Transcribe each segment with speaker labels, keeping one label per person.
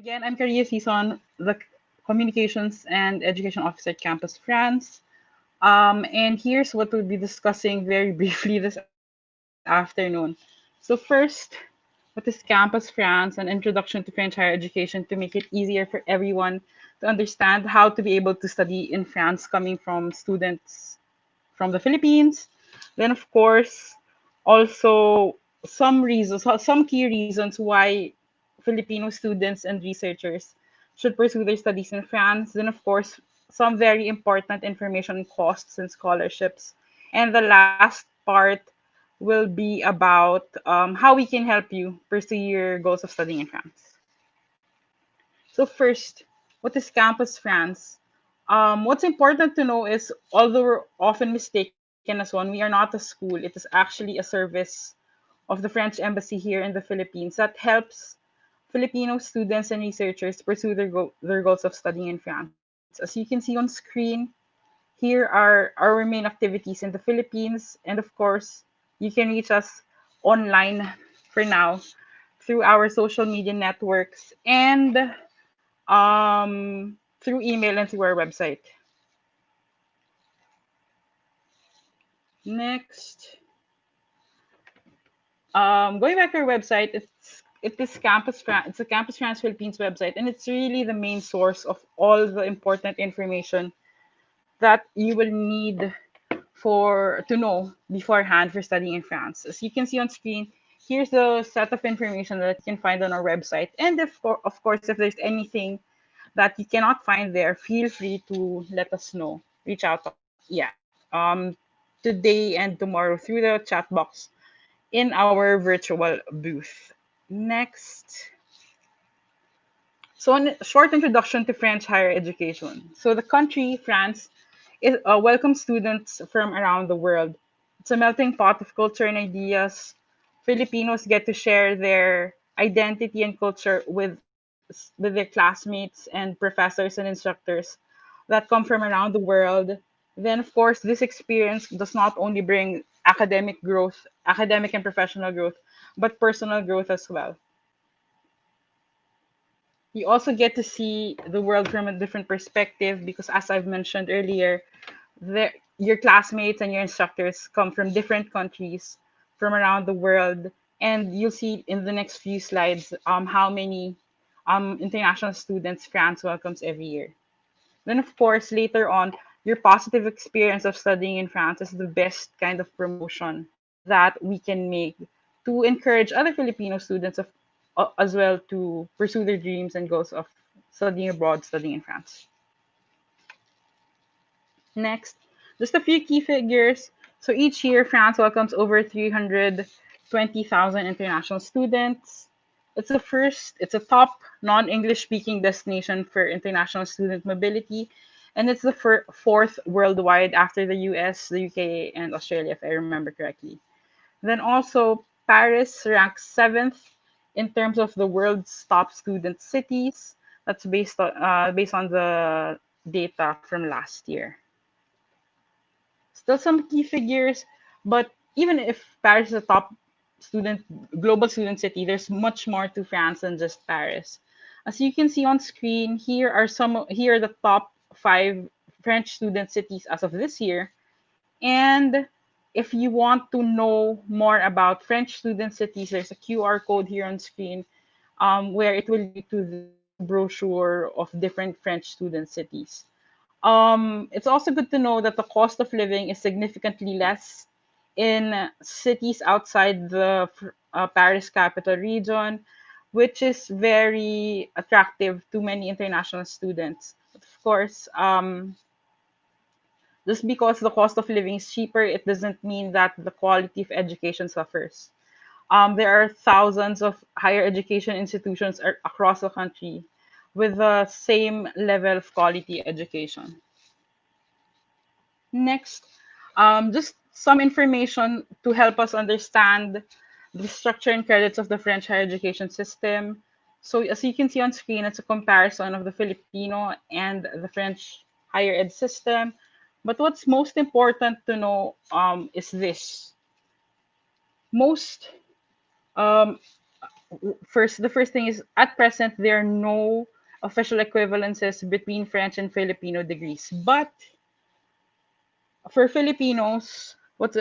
Speaker 1: Again, I'm Caria Sison, the Communications and Education Officer at Campus France. And here's what we'll be discussing very briefly this afternoon. So first, what is Campus France? An introduction to French higher education to make it easier for everyone to understand how to be able to study in France coming from students from the Philippines. Then, of course, also some key reasons why Filipino students and researchers should pursue their studies in France. Then, of course, some very important information on costs and scholarships. And the last part will be about how we can help you pursue your goals of studying in France. So first, what is Campus France? What's important to know is, although we're often mistaken as one, we are not a school. It is actually a service of the French Embassy here in the Philippines that helps Filipino students and researchers pursue their goals of studying in France. As you can see on screen, here are our main activities in the Philippines. And of course, you can reach us online for now through our social media networks and through email and through our website. Next, going back to our website, it's a Campus France Philippines website, and it's really the main source of all the important information that you will need for to know beforehand for studying in France. As you can see on screen, here's the set of information that you can find on our website. And of course, if there's anything that you cannot find there, feel free to let us know. Reach out, today and tomorrow through the chat box in our virtual booth. Next. So, a short introduction to French higher education. So, the country, France, welcomes students from around the world. It's a melting pot of culture and ideas. Filipinos get to share their identity and culture with their classmates and professors and instructors that come from around the world. Then, of course, this experience does not only bring academic growth, academic and professional growth, but personal growth as well. You also get to see the world from a different perspective because, as I've mentioned earlier, your classmates and your instructors come from different countries from around the world. And you'll see in the next few slides how many international students France welcomes every year. Then, of course, later on, your positive experience of studying in France is the best kind of promotion that we can make to encourage other Filipino students as well to pursue their dreams and goals of studying abroad, studying in France. Next, just a few key figures. So each year, France welcomes over 320,000 international students. It's a top non-English speaking destination for international student mobility, and it's the fourth worldwide after the US, the UK, and Australia, if I remember correctly. Then also, Paris ranks seventh in terms of the world's top student cities. That's based on the data from last year. Still some key figures, but even if Paris is a top student global student city, there's much more to France than just Paris. As you can see on screen, here are the top five French student cities as of this year. And if you want to know more about French student cities, there's a QR code here on screen where it will lead to this brochure of different French student cities. It's also good to know that the cost of living is significantly less in cities outside the Paris capital region, which is very attractive to many international students. But of course, just because the cost of living is cheaper, it doesn't mean that the quality of education suffers. There are thousands of higher education institutions across the country with the same level of quality education. Next, just some information to help us understand the structure and credits of the French higher education system. So, as you can see on screen, it's a comparison of the Filipino and the French higher ed system. But what's most important to know is this. Most um, the first thing is at present there are no official equivalences between French and Filipino degrees. But for Filipinos, what's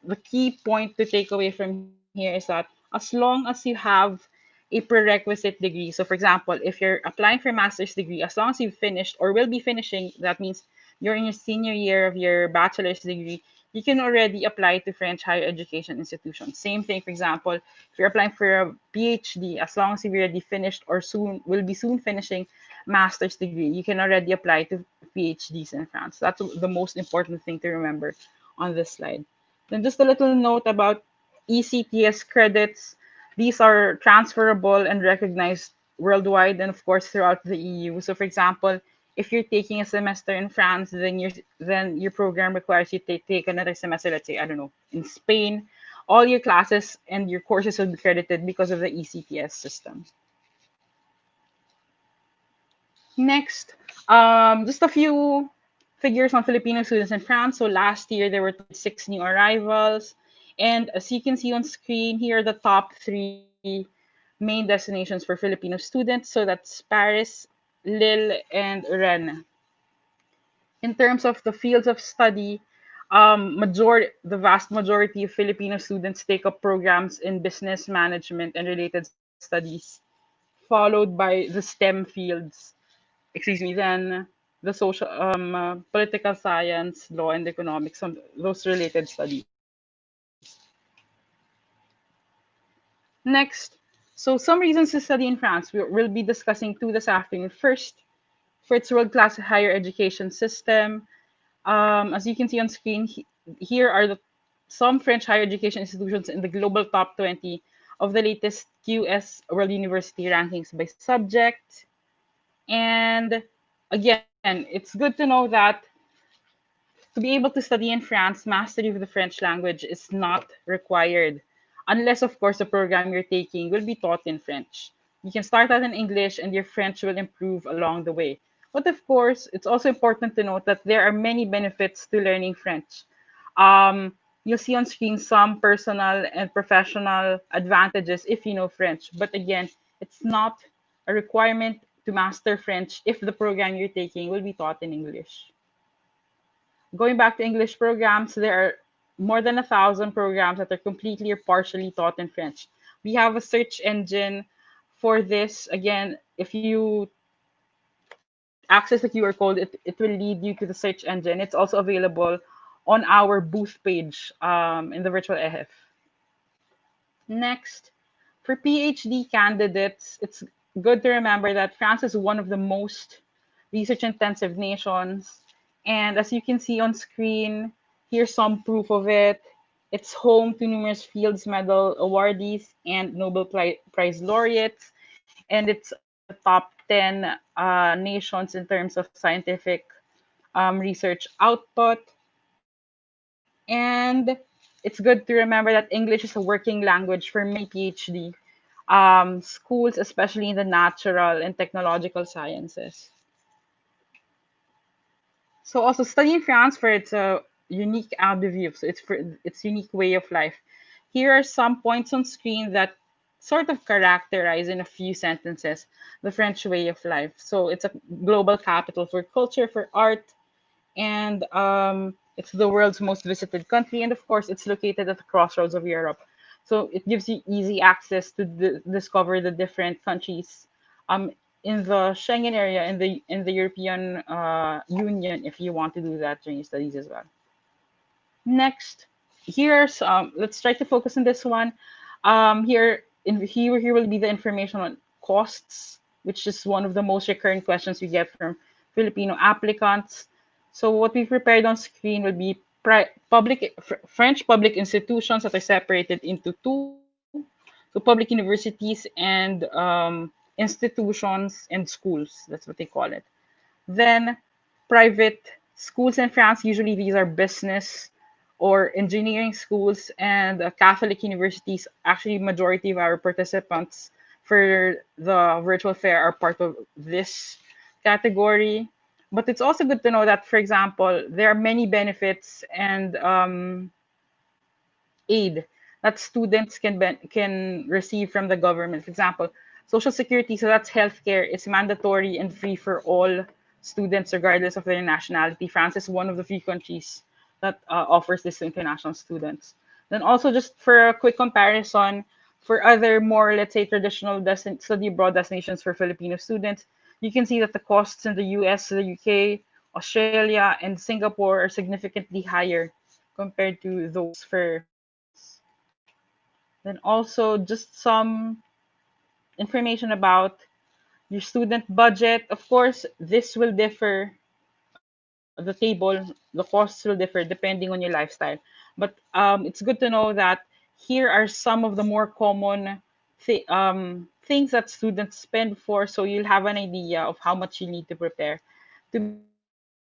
Speaker 1: the key point to take away from here is that as long as you have a prerequisite degree, so for example, if you're applying for a master's degree, as long as you've finished or will be finishing, that means you're in your senior year of your bachelor's degree, you can already apply to French higher education institutions. Same thing, for example, if you're applying for a PhD, as long as you've already finished or soon will be soon finishing master's degree, you can already apply to PhDs in France. That's the most important thing to remember on this slide. Then just a little note about ECTS credits. These are transferable and recognized worldwide and of course throughout the EU. So for example, if you're taking a semester in France, then your program requires you to take another semester, let's say, I don't know, in Spain. All your classes and your courses will be credited because of the ECTS system. Next, just a few figures on Filipino students in France. So last year there were 26 new arrivals. And as you can see on screen, here are the top three main destinations for Filipino students. So that's Paris, Lille, and Rennes. In terms of the fields of study, the vast majority of Filipino students take up programs in business management and related studies, followed by the STEM fields, excuse me, then the social, political science, law, and economics, some those related studies. Next, so some reasons to study in France. We'll be discussing two this afternoon. First, for its world-class higher education system. As you can see on screen, here are some French higher education institutions in the global top 20 of the latest QS World University rankings by subject. And again, it's good to know that to be able to study in France, mastery of the French language is not required, unless, of course, the program you're taking will be taught in French. You can start out in English and your French will improve along the way. But of course, it's also important to note that there are many benefits to learning French. You'll see on screen some personal and professional advantages if you know French. But again, it's not a requirement to master French if the program you're taking will be taught in English. Going back to English programs, there are more than 1,000 programs that are completely or partially taught in French. We have a search engine for this. Again, if you access the QR code, it will lead you to the search engine. It's also available on our booth page in the virtual EHEF. Next, for PhD candidates, it's good to remember that France is one of the most research intensive nations. And as you can see on screen, here's some proof of it. It's home to numerous Fields Medal awardees and Nobel Prize laureates. And it's among the top 10 nations in terms of scientific research output. And it's good to remember that English is a working language for many PhD schools, especially in the natural and technological sciences. So also studying France for its unique art de vivre, so it's for its unique way of life. Here are some points on screen that sort of characterize in a few sentences the French way of life. So it's a global capital for culture, for art, and it's the world's most visited country. And of course, it's located at the crossroads of Europe. So it gives you easy access to discover the different countries um, in the Schengen area, in the European Union, if you want to do that during your studies as well. Next, here's let's try to focus on this one. Here will be the information on costs, which is one of the most recurring questions we get from Filipino applicants. So what we've prepared on screen will be French public institutions that are separated into two. So public universities and institutions and schools. That's what they call it. Then private schools in France, usually these are business or engineering schools, and Catholic universities. Actually, majority of our participants for the virtual fair are part of this category. But it's also good to know that, for example, there are many benefits and aid that students can receive from the government. For example, Social Security, so that's healthcare, is mandatory and free for all students, regardless of their nationality. France is one of the few countries that offers this to international students. Then also, just for a quick comparison, for other more, let's say, traditional study abroad destinations for Filipino students, you can see that the costs in the US, the UK, Australia, and Singapore are significantly higher compared to those for France. Then also just some information about your student budget. Of course, this will differ. The costs will differ depending on your lifestyle. But it's good to know that here are some of the more common things that students spend for, so you'll have an idea of how much you need to prepare to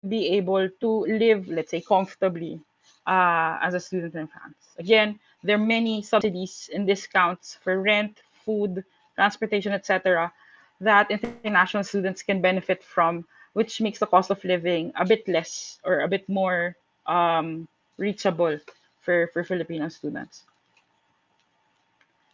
Speaker 1: be able to live, let's say, comfortably as a student in France. Again, there are many subsidies and discounts for rent, food, transportation, etc., that international students can benefit from, which makes the cost of living a bit less or a bit more reachable for Filipino students.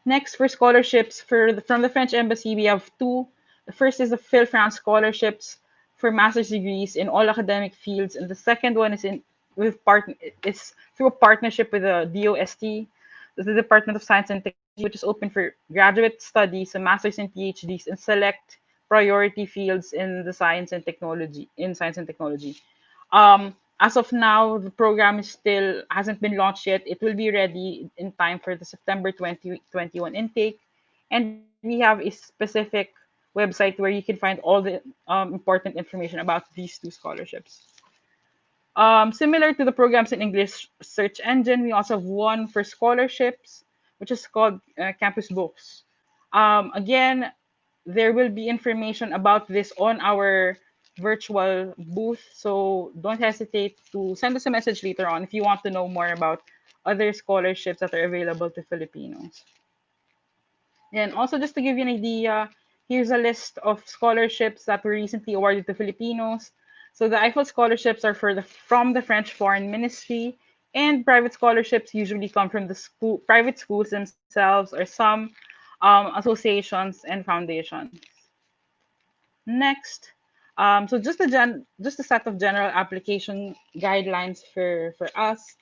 Speaker 1: Next, for scholarships from the French embassy, we have two. The first is the Phil France scholarships for master's degrees in all academic fields, and the second one is it's through a partnership with the DOST, the Department of Science and Technology, which is open for graduate studies, a master's and PhDs, in select priority fields in the science and technology. As of now, the program is still hasn't been launched yet. It will be ready in time for the September 2021 intake, and we have a specific website where you can find all the important information about these two scholarships. Similar to the programs in English search engine, we also have one for scholarships, which is called Campus Books. Again, there will be information about this on our virtual booth, so don't hesitate to send us a message later on if you want to know more about other scholarships that are available to Filipinos. And also, just to give you an idea, here's a list of scholarships that were recently awarded to Filipinos. So the Eiffel scholarships are from the French Foreign Ministry, and private scholarships usually come from the private schools themselves or some associations and foundations. Next, so just a set of general application guidelines for us.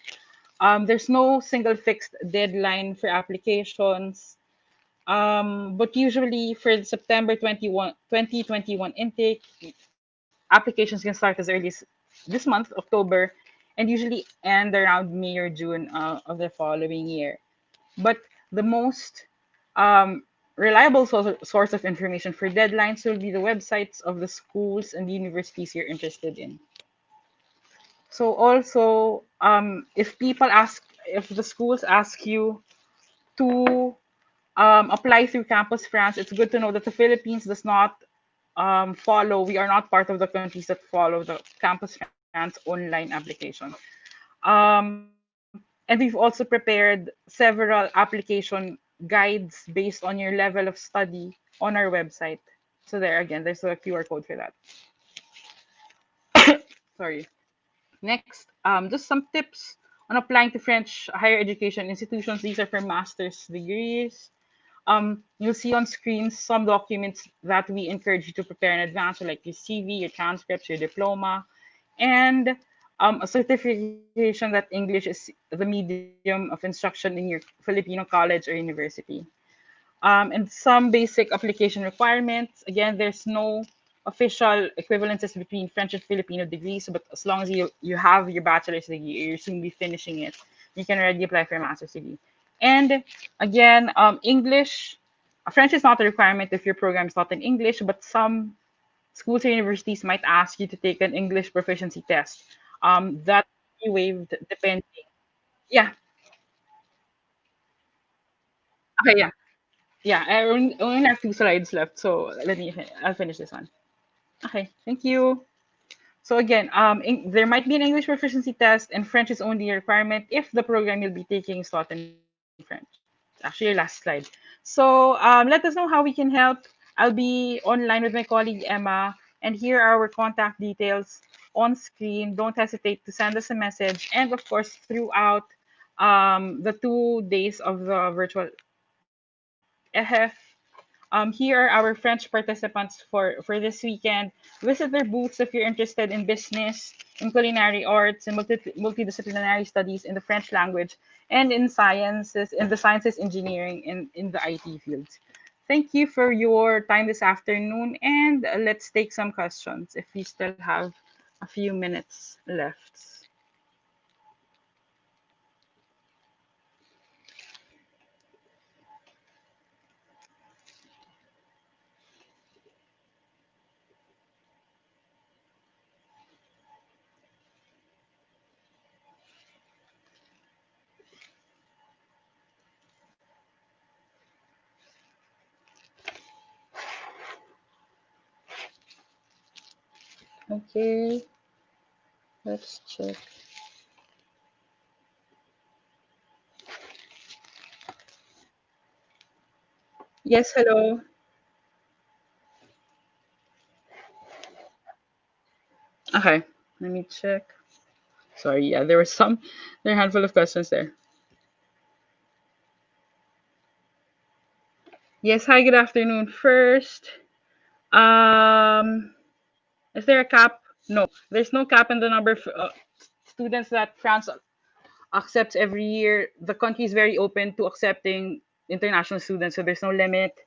Speaker 1: There's no single fixed deadline for applications. But usually for the September 2021 intake, applications can start as early as this month, October, and usually end around May or June of the following year. But the most reliable source of information for deadlines will be the websites of the schools and the universities you're interested in. So also, if the schools ask you to apply through Campus France, it's good to know that the Philippines does not we are not part of the countries that follow the Campus France online application. And we've also prepared several application guides based on your level of study on our website. So there again, there's a QR code for that. Sorry. Next, just some tips on applying to French higher education institutions. These are for master's degrees. You'll see on screen some documents that we encourage you to prepare in advance, so like your CV, your transcripts, your diploma, and a certification that English is the medium of instruction in your Filipino college or university. And some basic application requirements. Again, there's no official equivalences between French and Filipino degrees, but as long as you have your bachelor's degree, you'll soon be finishing it, you can already apply for a master's degree. And again, French is not a requirement if your program is not in English, but some schools or universities might ask you to take an English proficiency test. That will be waived depending. Yeah. Okay. Yeah. Yeah. I only have two slides left, so I'll finish this one. Okay. Thank you. So again, there might be an English proficiency test, and French is only a requirement if the program you'll be taking is taught in French. It's actually your last slide. So let us know how we can help. I'll be online with my colleague Emma, and here are our contact details on screen. Don't hesitate to send us a message, and of course, throughout the 2 days of the virtual EHEF. Here are our French participants for this weekend. Visit their booths if you're interested in business, in culinary arts, and multidisciplinary studies in the French language, and in sciences, in the sciences, engineering, and in the IT fields. Thank you for your time this afternoon, and let's take some questions if we still have a few minutes left. Okay, let's check. Yes, hello. Okay, let me check. Sorry, yeah, there are a handful of questions there. Yes, hi, good afternoon. First, um, is there a cap? No, there's no cap in the number of students that France accepts every year. The country is very open to accepting international students, so there's no limit.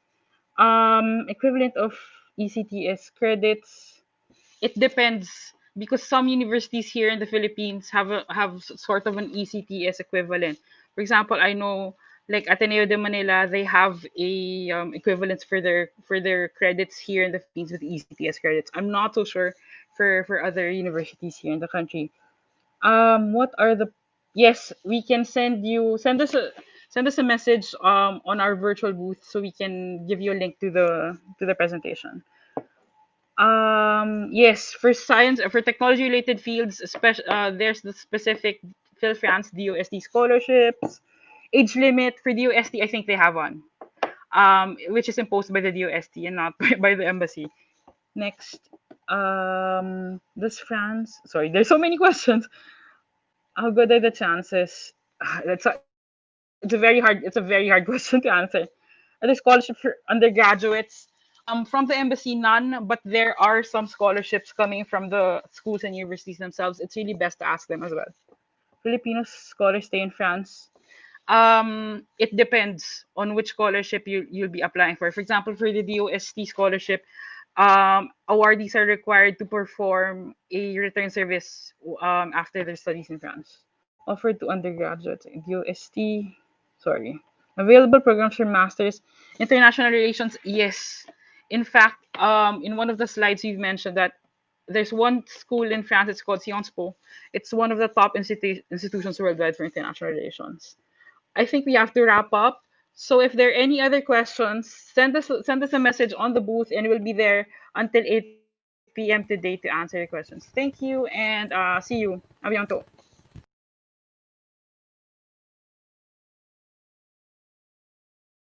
Speaker 1: Equivalent of ECTS credits. It depends because some universities here in the Philippines have sort of an ECTS equivalent. For example, I know like Ateneo de Manila, they have a equivalence for their credits here in the Philippines with ECTS credits. I'm not so sure for other universities here in the country. What are the Yes, we can send us a message on our virtual booth so we can give you a link to the presentation. Yes, for science, for technology related fields, especially there's the specific Phil France DOST scholarships. Age limit for DOST, I think they have one, which is imposed by the DOST and not by the embassy. Next, does France? Sorry, there's so many questions. How good are the chances? It's a very hard question to answer. Are there scholarship for undergraduates? From the embassy, none, but there are some scholarships coming from the schools and universities themselves. It's really best to ask them as well. Filipino scholars stay in France. It depends on which scholarship you'll be applying for. For example, for the DOST scholarship, awardees are required to perform a return service after their studies in France. Offered to undergraduates in DOST. Sorry. Available programs for masters. International relations, yes. In fact, in one of the slides you've mentioned that there's one school in France, it's called Sciences Po. It's one of the top institutions worldwide for international relations. I think we have to wrap up. So if there are any other questions, send us a message on the booth and we'll be there until 8 p.m. today to answer your questions. Thank you and see you. A bientôt.